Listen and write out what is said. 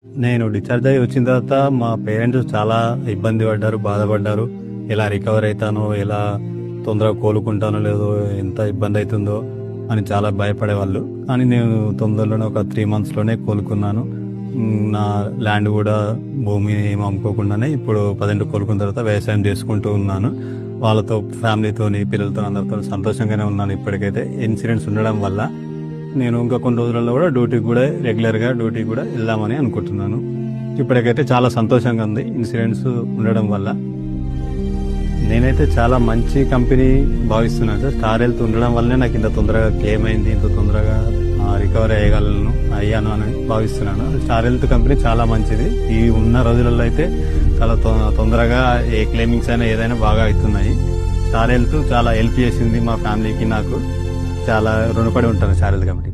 నేను డిశ్చార్జ్ అయ్యి వచ్చిన తర్వాత మా పేరెంట్స్ చాలా ఇబ్బంది పడ్డారు, బాధపడ్డారు. ఎలా రికవర్ అవుతానో, ఎలా తొందరగా కోలుకుంటానో లేదో, ఎంత ఇబ్బంది అవుతుందో అని చాలా భయపడేవాళ్ళు. కానీ నేను తొందరలోనే ఒక 3 monthsలోనే కోలుకున్నాను. నా ల్యాండ్ కూడా, భూమి ఏం అమ్ముకోకుండానే ఇప్పుడు ప్రజెంట్ కోలుకున్న తర్వాత వ్యవసాయం చేసుకుంటూ ఉన్నాను. వాళ్ళతో, ఫ్యామిలీతోని, పిల్లలతో అందరితో సంతోషంగానే ఉన్నాను. ఇప్పటికైతే ఇన్సూరెన్స్ ఉండడం వల్ల నేను ఇంకా కొన్ని రోజులలో కూడా రెగ్యులర్గా డ్యూటీకి కూడా వెళ్దామని అనుకుంటున్నాను. ఇప్పటికైతే చాలా సంతోషంగా ఉంది ఇన్సూరెన్స్ ఉండడం వల్ల. నేనైతే చాలా మంచి కంపెనీ భావిస్తున్నాను సార్. స్టార్ హెల్త్ ఉండడం వల్లనే నాకు ఇంత తొందరగా క్లెయిమ్ అయింది, ఇంత తొందరగా రికవర్ అయ్యాను అని భావిస్తున్నాను. స్టార్ హెల్త్ కంపెనీ చాలా మంచిది. ఈ ఉన్న రోజులలో అయితే చాలా తొందరగా ఏ క్లెయిమింగ్స్ అయినా ఏదైనా బాగా అవుతున్నాయి. స్టార్ హెల్త్ చాలా హెల్ప్ చేసింది మా ఫ్యామిలీకి. నాకు చాలా రుణపడి ఉంటాను స్టార్ హెల్త్ కంపెనీ.